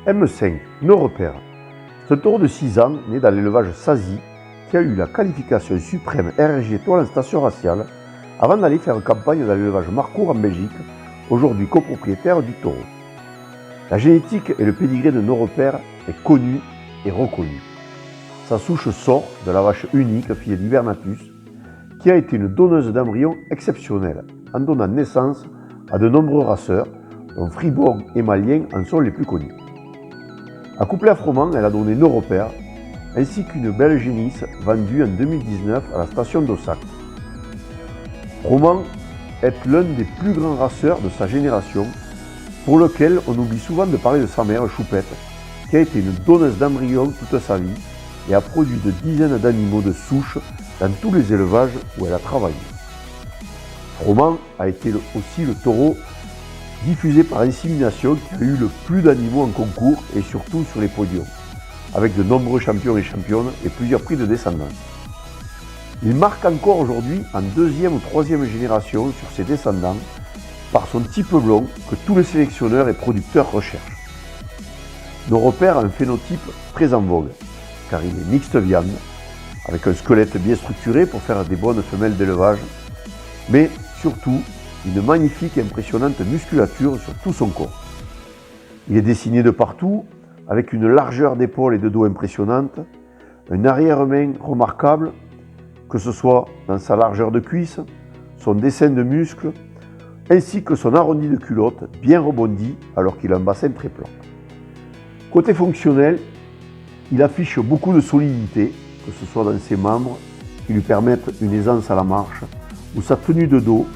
M5, nos repères. C'est un taureau de 6 ans, né dans l'élevage Sazi, qui a eu la qualification suprême RG étoile en station raciale, avant d'aller faire campagne dans l'élevage Marcourt en Belgique, aujourd'hui copropriétaire du taureau. La génétique et le pédigré de nos repères est connu et reconnu. Sa souche sort de la vache unique, fille d'Hibernatus, qui a été une donneuse d'embryons exceptionnelle, en donnant naissance à de nombreux raceurs, dont Fribourg et Malien en sont les plus connus. Accouplée à Froment, elle a donné nos repères, ainsi qu'une belle génisse vendue en 2019 à la station d'Ossac. Froment est l'un des plus grands raceurs de sa génération, pour lequel on oublie souvent de parler de sa mère, Choupette, qui a été une donneuse d'embryons toute sa vie et a produit de dizaines d'animaux de souche dans tous les élevages où elle a travaillé. Froment a été aussi le taureau diffusé par insémination qui a eu le plus d'animaux en concours et surtout sur les podiums, avec de nombreux champions et championnes et plusieurs prix de descendance. Il marque encore aujourd'hui en deuxième ou troisième génération sur ses descendants par son type blond que tous les sélectionneurs et producteurs recherchent. Nos repères ont un phénotype très en vogue, car il est mixte viande, avec un squelette bien structuré pour faire des bonnes femelles d'élevage, mais surtout une magnifique et impressionnante musculature sur tout son corps. Il est dessiné de partout, avec une largeur d'épaule et de dos impressionnante, un arrière-main remarquable, que ce soit dans sa largeur de cuisse, son dessin de muscles, ainsi que son arrondi de culotte bien rebondi alors qu'il a un bassin très plat. Côté fonctionnel, il affiche beaucoup de solidité, que ce soit dans ses membres qui lui permettent une aisance à la marche, ou sa tenue de dos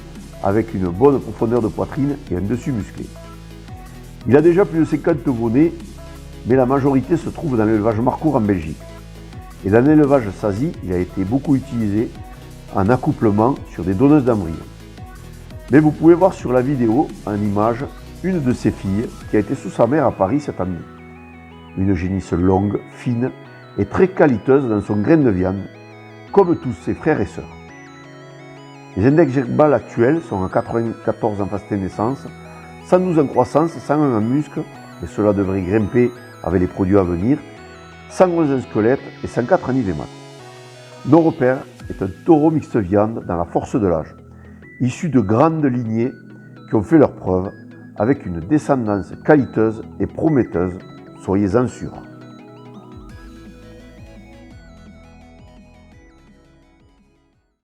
avec une bonne profondeur de poitrine et un dessus musclé. Il a déjà plus de 50 veaux-nés, mais la majorité se trouve dans l'élevage Marcourt en Belgique. Et dans l'élevage Sazi, il a été beaucoup utilisé en accouplement sur des donneuses d'embryons. Mais vous pouvez voir sur la vidéo, en image, une de ses filles qui a été sous sa mère à Paris cette année. Une génisse longue, fine et très qualiteuse dans son grain de viande, comme tous ses frères et sœurs. Les index gerbales actuels sont à 94 en phase naissance, 112 en croissance, 101 en muscle, et cela devrait grimper avec les produits à venir, 111 en squelette et 104 en IVMAT. Nos repères est un taureau mixte viande dans la force de l'âge, issu de grandes lignées qui ont fait leurs preuves, avec une descendance qualiteuse et prometteuse, soyez-en sûrs.